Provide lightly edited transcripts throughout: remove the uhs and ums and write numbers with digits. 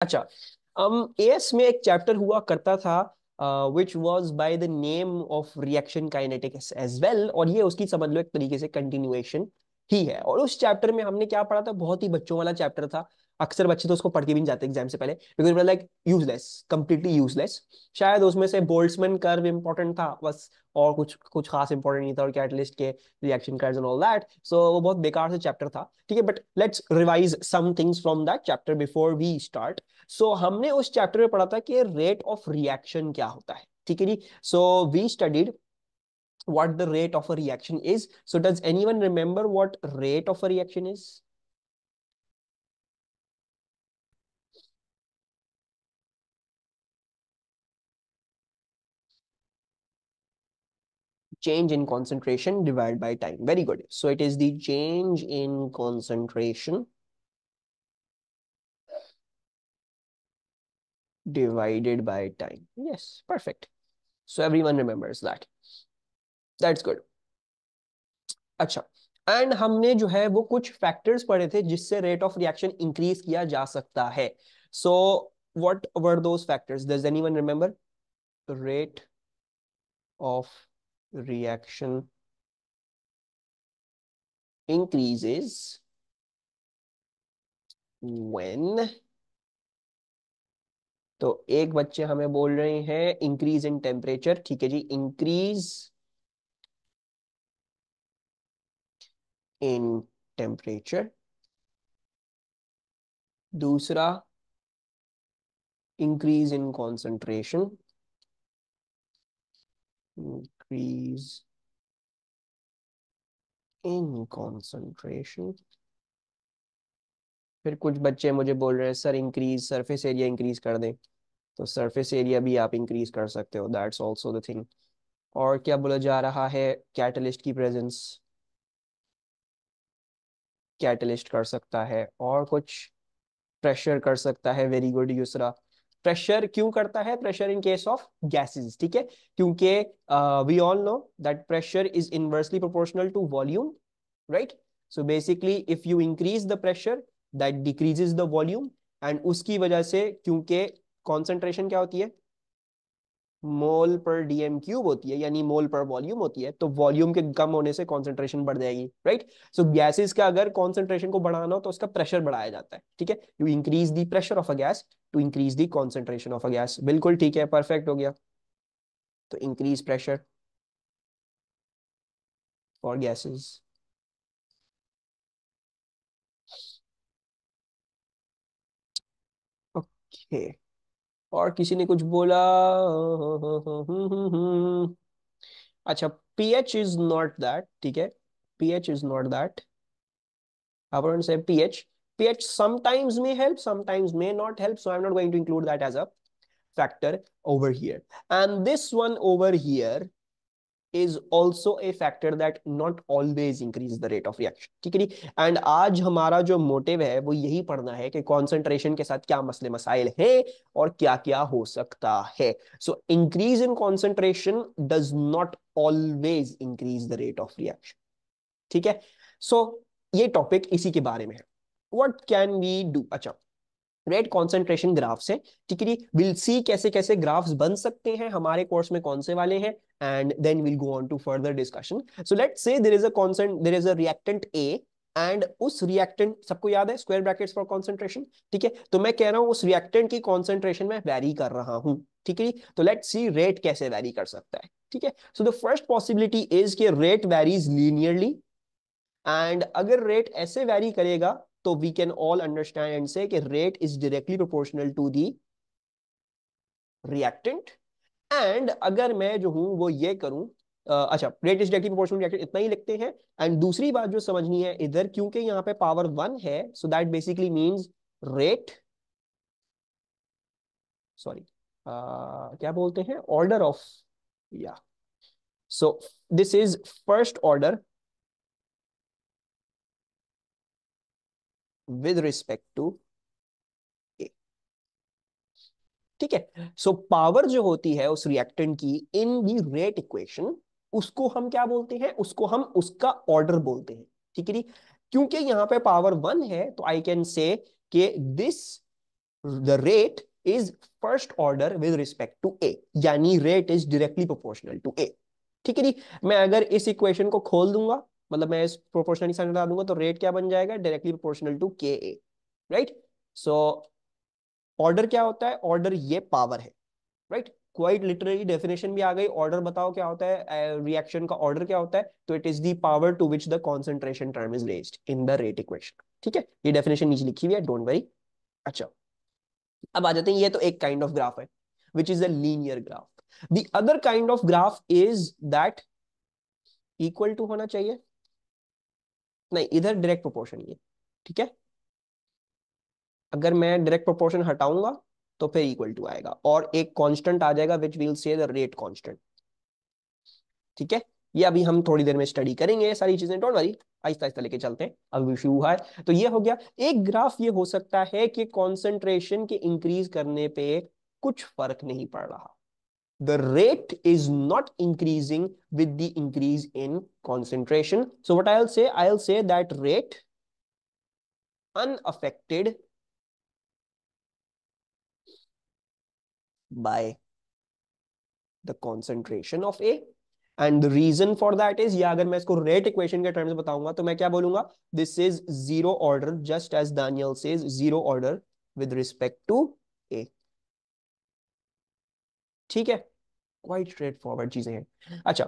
अच्छा, एएस में एक चैप्टर हुआ करता था which was by the name of reaction kinetics as well, और ये उसकी समझ लो एक तरीके से कंटिन्यूएशन ही है। और उस चैप्टर में हमने क्या पढ़ा था, बहुत ही बच्चों वाला चैप्टर था। अक्सर बच्चे तो उसको पढ़ के भी नहीं जाते एग्जाम से पहले, because like useless, completely useless. शायद उसमें से बोल्ट्जमैन कर्व इंपॉर्टेंट था बस, और कुछ कुछ खास इंपॉर्टेंट नहीं था, और कैटलिस्ट के reaction curves and all that. So वो बहुत बेकार से चैप्टर था, ठीक है। But let's revise some things from that chapter before we start. So हमने उस चैप्टर में पढ़ा था कि रेट ऑफ रिएक्शन क्या होता है, ठीक है जी। So we studied what the rate of a reaction is. So does anyone remember what rate of a reaction is? Change in concentration divided by time. Very good. So it is the change in concentration divided by time. Yes, perfect. So everyone remembers that. That's good. अच्छा, and हमने जो है वो कुछ factors पढ़े थे जिससे rate of reaction increase किया जा सकता है। So what were those factors? Does anyone remember? Rate of reaction increases when, तो एक बच्चे हमें बोल रहे हैं इंक्रीज इन टेम्परेचर, ठीक है जी, इंक्रीज इन टेम्परेचर। दूसरा, increase in concentration, increase in concentration. फिर कुछ बच्चे मुझे बोल रहे हैं sir increase surface area increase कर दें, तो सरफेस एरिया भी आप इंक्रीज कर सकते हो, दैट्स ऑल्सो द थिंग। और क्या बोला जा रहा है, कैटलिस्ट की प्रेजेंस, कैटलिस्ट कर सकता है, और कुछ प्रेशर कर सकता है। Very good Yusra. प्रेशर क्यों करता है? Pressure in case of gases, ठीक है, क्योंकि we all know that pressure is inversely proportional to volume, right. So basically if you increase the pressure that decreases the volume, and उसकी वजह से, क्योंकि कॉन्सेंट्रेशन क्या होती है, मोल पर डीएम क्यूब होती है, यानी मोल पर वॉल्यूम होती है, तो वॉल्यूम के कम होने से कॉन्सेंट्रेशन बढ़ जाएगी, राइट। सो गैसेस का अगर कॉन्सेंट्रेशन को बढ़ाना हो तो उसका प्रेशर बढ़ाया जाता है, ठीक है। You increase the pressure of a gas to increase the concentration of a gas. बिल्कुल ठीक है, परफेक्ट हो गया। तो increase pressure for gases. Okay, और किसी ने कुछ बोला? अच्छा, पीएच इज नॉट दैट, ठीक है, pH is not that. I wouldn't say pH. pH sometimes may help, sometimes may not help. So I'm not going to include that as a factor over here. And this one over here is also a factor that not always increase the rate of reaction, ठीक है जी। And आज हमारा जो motive है वो यही पढ़ना है कि कॉन्सेंट्रेशन के साथ क्या मसले मसाइल है और क्या क्या हो सकता है। So increase in concentration does not always increase the rate of reaction, ठीक है। सो ये टॉपिक इसी के बारे में है। What can we do? अच्छा, रेट कॉन्सेंट्रेशन ग्राफ्स है, ठीक है जी। विल सी कैसे कैसे ग्राफ्स बन सकते हैं, हमारे कोर्स में कौन से वाले हैं, and then will go on to further discussion. So let's say there is a consent, there is a reactant A, and उस रिएक्टेंट, सबको याद है स्क्वायर ब्रैकेट्स फॉर कॉन्सेंट्रेशन, ठीक है। तो मैं कह रहा हूं उस रिएक्टेंट की कॉन्सेंट्रेशन में वैरी कर रहा हूं, ठीक है जी। तो लेट्स सी रेट कैसे वैरी कर सकता है, ठीक है। So the first possibility is कि रेट वैरीज लीनियरली, एंड अगर रेट ऐसे वैरी करेगा तो we can all understand and say कि rate is directly proportional to the reactant. And अगर मैं जो हूं वो ये करूं, अच्छा, rate is directly proportional reactant, इतना ही लिखते हैं। एंड दूसरी बात जो समझनी है इधर, क्योंकि यहाँ पे पावर 1 है, so that basically means rate, sorry, क्या बोलते हैं, ऑर्डर ऑफ, या, so this is first order with respect to, ठीक है। सो पावर जो होती है उस रिएक्टेंट की इन दी रेट इक्वेशन, उसको हम क्या बोलते हैं, उसको हम उसका ऑर्डर बोलते हैं, ठीक है जी। क्योंकि यहाँ पे पावर 1 है तो आई कैन से कि this the rate is first order with respect to A, यानी rate is directly proportional to A. ठीक है जी। मैं अगर इस इक्वेशन को खोल दूंगा, मतलब मैं इस प्रोपोर्शनल साइन हटा दूंगा, तो रेट क्या बन जाएगा, directly proportional to k A. Right. So order क्या होता है, ऑर्डर ये पावर है। राइट। क्वाइट लिटरली डेफिनेशन भी आ गई। ऑर्डर बताओ क्या होता है, रिएक्शन का ऑर्डर क्या होता है, तो it is the power to which the concentration term is raised in the rate equation. ठीक है, ये डेफिनेशन नीचे लिखी हुई है, डोंट वरी। अच्छा, अब आ जाते हैं, ये तो एक काइंड ऑफ ग्राफ है which is a linear graph. The other kind of graph is that equal to होना चाहिए, नहीं इधर डायरेक्ट प्रोपोर्शन ही है। ठीक है, अगर मैं डायरेक्ट प्रोपोर्शन हटाऊंगा तो फिर इक्वल टू आएगा और एक कांस्टेंट आ जाएगा which will say the rate constant. ठीक है, ये अभी हम थोड़ी देर में स्टडी करेंगे ये सारी चीजें, डोंट वरी, आहिस्ता आहिस्ता लेके चलते हैं। अभी शुरू हुआ है तो ये हो गया एक ग्राफ। ये हो सकता है कि कॉन्सेंट्रेशन के इंक्रीज करने पे कुछ फर्क नहीं पड़ रहा, the rate is not increasing with the increase in concentration. So what I'll say that rate unaffected by the concentration of A, and the reason for that is, या अगर मैं इसको रेट इक्वेशन के टर्म्स बताऊंगा तो मैं क्या बोलूंगा, this is zero order, just as Daniel says zero order with respect to A. ठीक है, क्वाइट स्ट्रेट फॉरवर्ड चीजें हैं। अच्छा,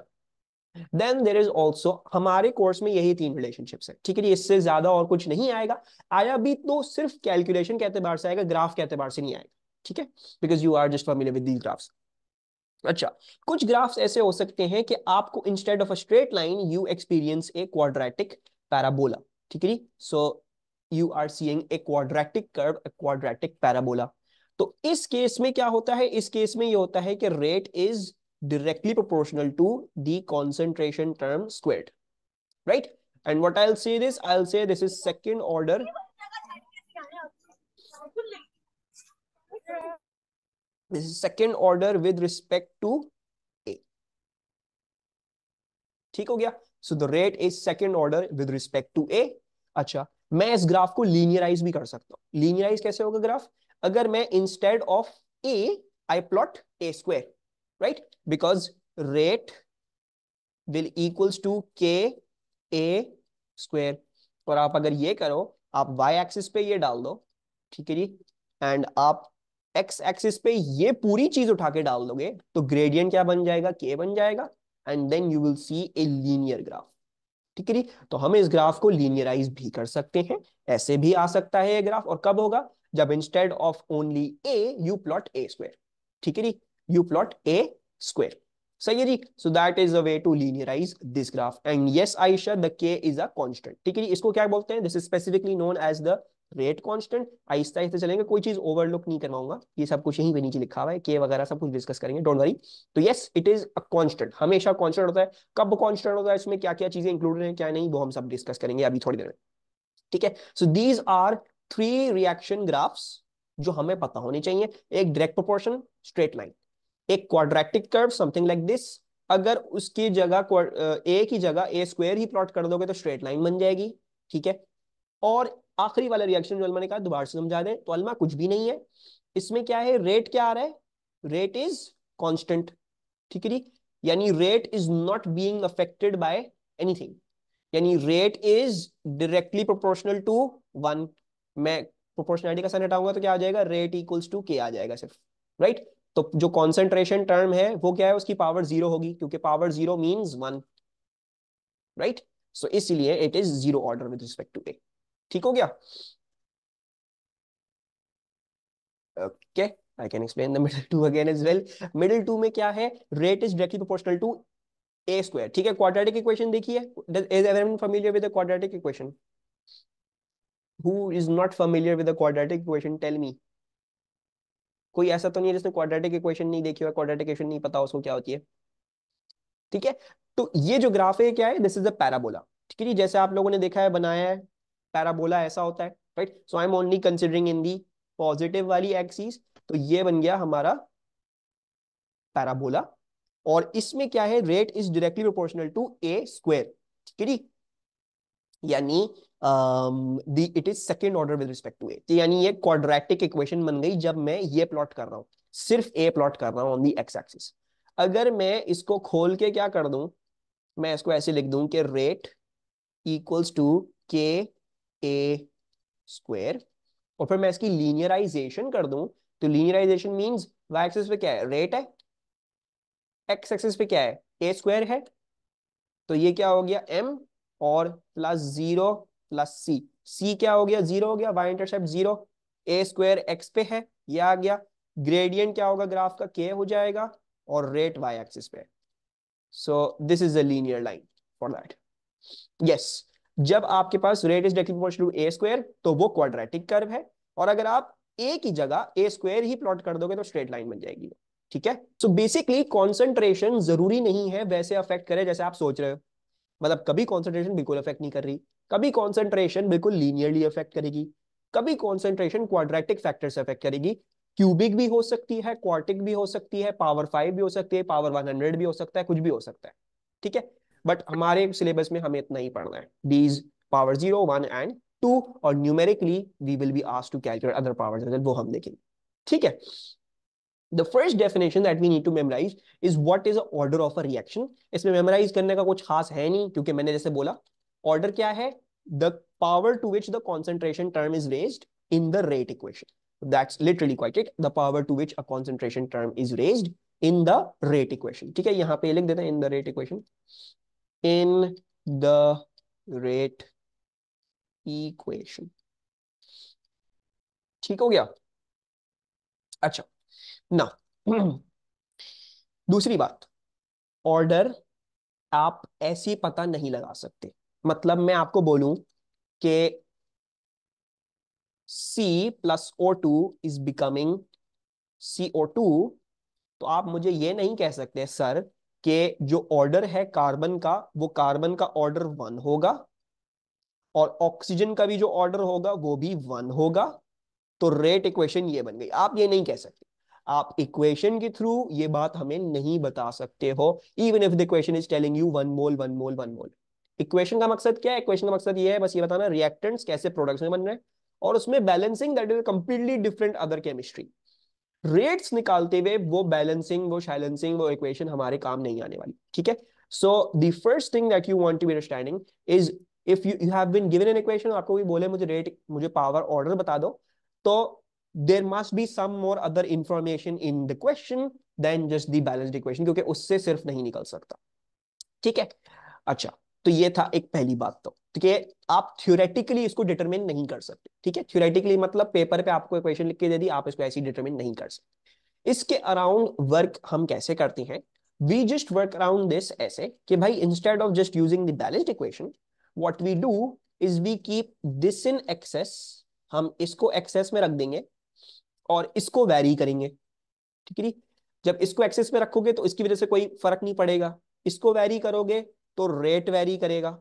देन देर इज ऑल्सो, हमारे कोर्स में यही तीन रिलेशनशिप्स है। ठीक है जी, इससे ज्यादा और कुछ नहीं आएगा। आया भी तो सिर्फ कैलकुलेशन के एतबार से आएगा, ग्राफ के एतबार से नहीं आएगा। ठीक है, because you are just familiar with these graphs. अच्छा, कुछ ग्राफ्स ऐसे हो सकते हैं कि आपको instead of a straight line you experience a quadratic parabola. ठीक है जी, so you are seeing a quadratic curve, a quadratic parabola. तो इस केस में क्या होता है, इस केस में ये होता है कि rate is directly proportional to the concentration term squared, right? And what I'll say this is second order, this is second order with respect to a। ठीक हो गया, so the rate is second order with respect to a। अच्छा, मैं इस graph को लीनियराइज भी कर सकता हूं। लीनियराइज कैसे होगा ग्राफ, अगर मैं instead of a I plot a square, right, because rate will equals to k A square. और आप अगर ये करो, आप वाई एक्सिस पे ये डाल दो, ठीक है जी, एंड आप एक्स एक्सिस पे ये पूरी चीज उठा के डाल दोगे, तो ग्रेडियंट क्या बन जाएगा, के बन जाएगा, and then you will see a linear graph. ठीक है जी, तो हम इस ग्राफ को लीनियराइज भी कर सकते हैं, ऐसे भी आ सकता है ये ग्राफ। और कब होगा, जब instead of only A you plot A square. ठीक है जी, यू प्लॉट ए स्क्वायर। सही है जी, so that is a way to linearise this graph. And yes Ayesha, the K is a constant. ठीक है जी, इसको क्या बोलते हैं, this is specifically known as the rate constant. आहिस्ता आहिस्ता चलेंगे, कोई चीज ओवरलुक नहीं करवाऊंगा, ये सब कुछ यहीं पे नीचे लिखा हुआ है, के वगैरह सब कुछ डिस्कस करेंगे, डोंट वरी। तो yes, it is a constant, हमेशा कांस्टेंट होता है। कब कांस्टेंट होता है, इसमें क्या क्या चीजें इंक्लूडेड हैं क्या नहीं, वो हम सब डिस्कस करेंगे अभी थोड़ी देर में। ठीक है, so these are three reaction graphs जो हमें पता होनी चाहिए। एक डायरेक्ट प्रोपोर्शन स्ट्रेट लाइन, एक quadratic curve something like this, अगर उसकी जगह ए की जगह ए स्क्वायर ही प्लॉट कर दोगे तो स्ट्रेट लाइन बन जाएगी। ठीक है, और आखिरी वाला रिएक्शन जो अलमा ने कहा, दोबारा से समझा दें तो अलमा कुछ भी नहीं है, इसमें क्या है, रेट क्या आ रहा है, रेट इज कांस्टेंट। ठीक है जी, यानी rate is not being affected by anything, यानी rate is directly proportional to one. मैं प्रोपोर्शनलिटी का साइन हटाऊंगा तो क्या आ जाएगा, रेट इक्वल्स टू के आ जाएगा सिर्फ, राइट। तो जो कॉन्सेंट्रेशन टर्म है वो क्या है, उसकी पावर जीरो होगी, क्योंकि power zero means one, right. So इसीलिए it is zero order with respect to A. ठीक हो गया, okay, I can explain the middle two again as well. Middle two में क्या है, rate is directly proportional to A square. ठीक है, quadratic equation देखिए, is everyone familiar with the quadratic equation, who is not familiar with the quadratic equation, tell me. कोई ऐसा तो नहीं है जिसने क्वाड्रेटिक इक्वेशन नहीं देखी हो, क्वाड्रेटिक इक्वेशन नहीं पता उसको क्या होती है। ठीक है, तो ये जो ग्राफ है क्या है, दिस इज अ पैराबोला। ठीक है जी, जैसे आप लोगों ने देखा है, बनाया है, पैराबोला ऐसा होता है, right. So I am only considering in the positive वाली एक्सिस, तो ये बन गया हमारा पैराबोला। और इसमें क्या है, rate is directly proportional to A square. ठीक है जी, यानी it is second order with respect to A, यानी ये क्वाड्रेटिक इक्वेशन बन गई जब मैं ये प्लॉट कर रहा हूं, सिर्फ ए प्लॉट कर रहा हूं ऑन दी एक्स एक्सिस। अगर मैं इसको खोल के क्या कर दूं, मैं इसको ऐसे लिख दूं कि rate equals to k A square, और फिर मैं इसकी लीनियराइजेशन कर दूं, तो लीनियराइजेशन मींस वाई एक्सिस पे क्या है, रेट है, एक्स एक्सिस पे क्या है, ए स्क्वायर है, तो ये क्या हो गया एम, और प्लस जीरो प्लस सी, सी क्या हो गया, जीरो हो गया, वाई इंटरसेप्ट जीरो, ए स्क्वायर एक्स पे है, ये आ गया, ग्रेडियंट क्या होगा ग्राफ का, के हो जाएगा, और रेट वाई एक्सिस पे है। So this is the linear line for that. Yes, जब आपके पास rate is directly proportional to A square तो वो क्वाड्रेटिक कर्व है, और अगर आप ए की जगह ए स्क्वायर ही प्लॉट कर दोगे तो स्ट्रेट लाइन बन जाएगी। ठीक है, सो बेसिकली कॉन्सेंट्रेशन जरूरी नहीं है वैसे अफेक्ट करे जैसे आप सोच रहे हो, मतलब कभी कॉन्सेंट्रेशन बिल्कुल अफेक्ट नहीं कर रही, कभी कॉन्सेंट्रेशन बिल्कुल लीनियरली अफेक्ट करेगी, कभी कॉन्सेंट्रेशन क्वाड्रेटिक फैक्टर से अफेक्ट करेगी, क्यूबिक भी हो सकती है, क्वार्टिक भी हो सकती है, पावर 5 भी हो सकती है, पावर 100 भी हो सकता है, कुछ भी हो सकता है। ठीक है, बट हमारे सिलेबस में हमें इतना ही पढ़ना है, दीज पावर 0 1 एंड 2, और numerically we will be asked to calculate other powers, वो हम देखेंगे। ठीक है, the first definition that we need to memorize is what is the order of a reaction। इसमें memorize करने का कुछ खास है नहीं, क्योंकि मैंने जैसे बोला order क्या है, the power to which the concentration term is raised in the rate equation, that's literally quite it, the power to which a concentration term is raised in the rate equation। ठीक है, यहाँ पे लिख देते हैं in the rate equation, in the rate equation। ठीक हो गया। अच्छा, ना दूसरी बात, ऑर्डर आप ऐसे पता नहीं लगा सकते। मतलब मैं आपको बोलूं कि C+O2 इज बिकमिंग CO2, तो आप मुझे ये नहीं कह सकते सर कि जो ऑर्डर है कार्बन का वो कार्बन का ऑर्डर 1 होगा, और ऑक्सीजन का भी जो ऑर्डर होगा वो भी 1 होगा, तो रेट इक्वेशन ये बन गई। आप ये नहीं कह सकते, आप इक्वेशन के थ्रू ये बात हमें नहीं बता सकते हो, even if the equation is telling you 1 mole 1 mole 1 mole. Equation का मकसद क्या है, इक्वेशन का मकसद ये है बस ये बताना रिएक्टेंट्स कैसे प्रोडक्ट्स में बन रहे हैं, और उसमें balancing, that is completely different other chemistry. Rates निकालते हुए वो बैलेंसिंग, वो शैलेंसिंग, वो इक्वेशन हमारे काम नहीं आने वाली। ठीक है, so the first thing that you want to be understanding is, if you have been given an equation, आपको भी बोले मुझे रेट, मुझे पावर ऑर्डर बता दो, तो there must be some more other information in the question than just the balanced equation, क्योंकि उससे सिर्फ नहीं निकल सकता। ठीक है, अच्छा, तो ये था एक पहली बात। तो ठीक है, आप थ्योरेटिकली इसको डिटरमिन नहीं कर सकते। ठीक है, थ्योरेटिकली मतलब पेपर पे आपको इक्वेशन लिख के दे दी, आप इसको ऐसे डिटरमिन नहीं कर सकते। इसके अराउंड वर्क हम कैसे करते हैं, we just work around this ऐसे कि भाई instead of just using the balanced equation, what we do is we keep this in excess, हम इसको एक्सेस में रख देंगे और इसको वैरी करेंगे। ठीक है, जब इसको एक्सेस में रखोगे तो इसकी वजह से कोई फर्क नहीं पड़ेगा, इसको वैरी करोगे तो रेट वैरी करेगा।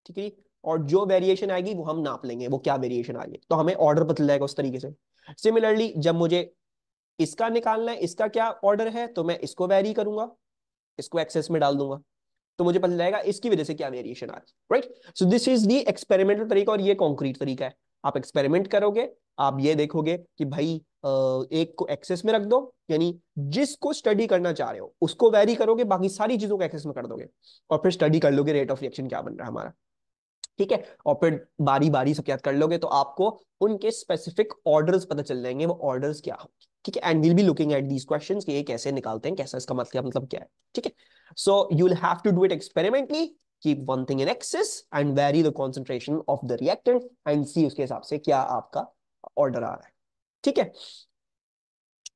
ठीक है, और जो वेरिएशन आएगी वो हम नाप लेंगे वो क्या वेरिएशन आ गई, तो हमें ऑर्डर बदल जाएगा उस तरीके से। सिमिलरली जब मुझे इसका निकालना है, इसका क्या ऑर्डर है, तो मैं इसको वैरी करूंगा, इसको एक्सेस में डाल दूंगा, तो मुझे पता चलेगा इसकी वजह से क्या वेरिएशन आ रही है। Right, so this is the experimental तरीका, और ये कॉन्क्रीट तरीका है। आप एक्सपेरिमेंट करोगे, आप ये देखोगे कि भाई एक को एक्सेस में रख दो, यानी जिसको स्टडी करना चाह रहे हो उसको वैरी करोगे, बाकी सारी चीजों को एक्सेस में कर दोगे, और फिर स्टडी कर लोगे रेट ऑफ रिएक्शन क्या बन रहा है हमारा। ठीक है, और फिर बारी बारी सब याद कर लोगे तो आपको उनके स्पेसिफिक ऑर्डर्स पता चल जाएंगे, वो ऑर्डर्स क्या हो। ठीक है, and will be looking at these questions कि ये कैसे निकालते हैं, कैसा इसका मतलब क्या है। ठीक है, so you will have to do it experimentally, keep one thing in excess and vary the concentration of the reactant and see उसके हिसाब से क्या आपका ऑर्डर आ रहा है। ठीक है,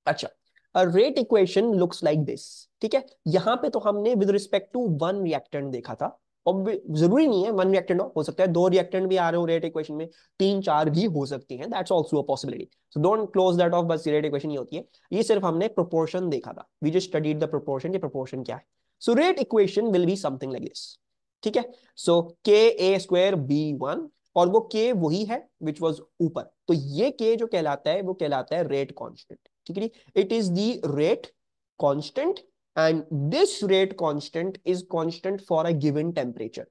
अच्छा, a rate equation looks like this. ठीक है, यहां पे तो हमने with respect to one reactant देखा था, और जरूरी नहीं है वन रिएक्टेंट हो सकता है दो रिएक्टेंट भी आ रहे हो रेट इक्वेशन में, तीन चार भी हो सकती हैं, that's also a possibility, so don't close that off, बस रेट इक्वेशन ये होती है। ये सिर्फ हमने प्रोपोर्शन देखा था, we just studied the proportion, ये प्रोपोर्शन क्या है। So rate equation will be something like this. ठीक है, सो के ए स्क्वायर बी वन, और वो के वही है विच वॉज ऊपर, तो ये के जो कहलाता है वो कहलाता है रेट कांस्टेंट। ठीक है, it is the rate constant and this rate constant is constant for a given temperature।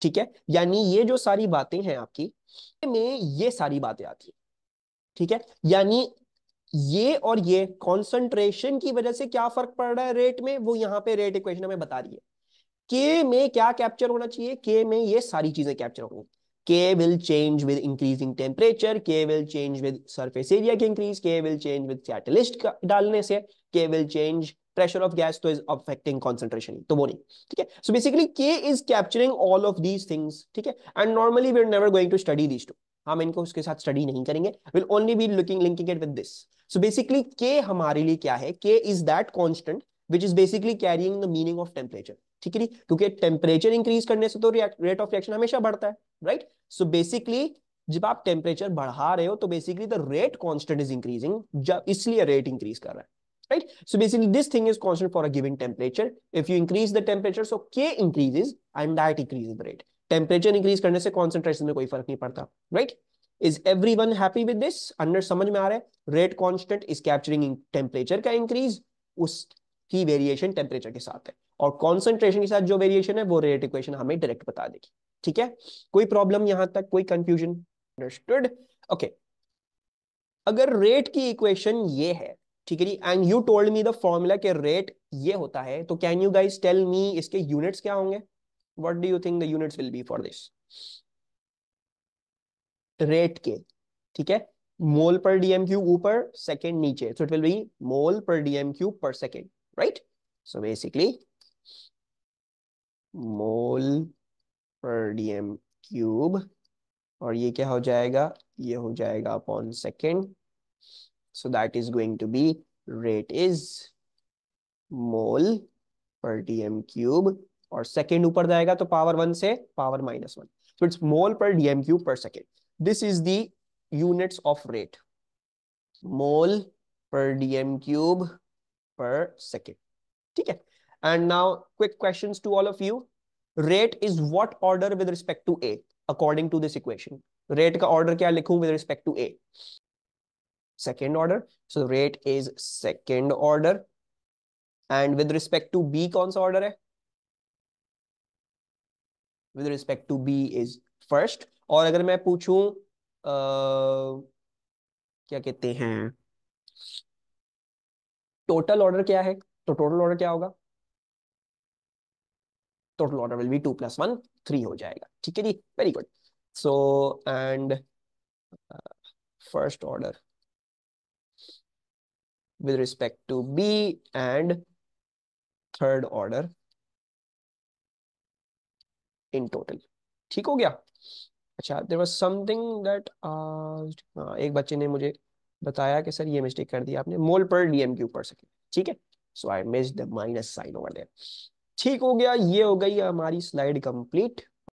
ठीक है, यानी ये जो सारी बातें हैं आपकी में ये सारी बातें आती है। ठीक है, यानी ये और ये कॉन्सेंट्रेशन की वजह से क्या फर्क पड़ रहा है रेट में, वो यहां पे रेट इक्वेशन हमें बता रही है। के में क्या कैप्चर होना चाहिए, के में ये सारी चीजें कैप्चर होंगी। K will change with increasing temperature, K will change with surface area के increase, K will change with catalyst डालने से, K will change pressure of gas, तो इज अफेक्टिंग कॉन्सेंट्रेशन, तो वो नहीं। ठीक है, so basically K is capturing all of these things. ठीक है, and normally we are never going to study these two, हम इनको उसके साथ स्टडी नहीं करेंगे, will only be looking linking it with this. So basically के हमारे लिए क्या है, के is that constant which is basically carrying the meaning of temperature. ठीक है नहीं, क्योंकि टेम्परेचर इंक्रीज करने से तो रेट ऑफ रिएक्शन हमेशा बढ़ता है, राइट। सो बेसिकली जब आप टेम्परेचर बढ़ा रहे हो तो basically the rate constant is increasing, जब इसलिए रेट इंक्रीज कर रहा है, right? So basically this thing is constant for a given temperature. If you increase the temperature, so K increases and that increases the rate. Temperature increase करने से concentration में कोई फर्क नहीं पड़ता, right? Is everyone happy with this? Under समझ में आ रहा है, rate constant is capturing temperature का increase, उसकी वेरिएशन टेम्परेचर के साथ है, और कॉन्सेंट्रेशन के साथ जो वेरिएशन है वो रेट इक्वेशन हमें डायरेक्ट बता देगी। ठीक है, कोई प्रॉब्लम यहां तक, कोई कंफ्यूजन? Understood, okay. अगर रेट की इक्वेशन ये है, ठीक है जी, and you told me the formula के रेट ये होता है, तो can you guys tell me इसके यूनिट्स क्या होंगे? What do you think the units will be for this rate K? ठीक है, मोल पर डीएम क्यूब ऊपर, सेकेंड नीचे, so it will be mole per dm cube पर सेकेंड, राइट। सो बेसिकली मोल per dm cube, और ये क्या हो जाएगा, ये हो जाएगा upon second, so that is going to be rate is mole per dm cube, और सेकेंड ऊपर जाएगा तो पावर 1 से power -1, so it's mole per dm cube per second. This is the units of rate, mole per dm cube per second. ठीक है, and now quick questions to all of you. Rate is what order with respect to a according to this equation? Rate का order क्या लिखूं with respect to a? Second order, so rate is second order, and with respect to b कौन सा order है? With respect to b is first. और अगर मैं पूछूं क्या कहते हैं, टोटल ऑर्डर क्या है, तो टोटल ऑर्डर क्या होगा? टोटल ऑर्डर विल बी 2 + 1 3 हो जाएगा। ठीक है जी, very good. So and first order with respect to B and third order in total. ठीक हो गया। अच्छा, देयर वाज समथिंग दैट एक बच्चे ने मुझे बताया कि सर ये मिस्टेक कर दी आपने, मोल पर डीएम क्यूब पर सेकेंड। ठीक है, so I missed the minus sign over there. ठीक हो गया, ये हो गई हमारी स्लाइड कंप्लीट।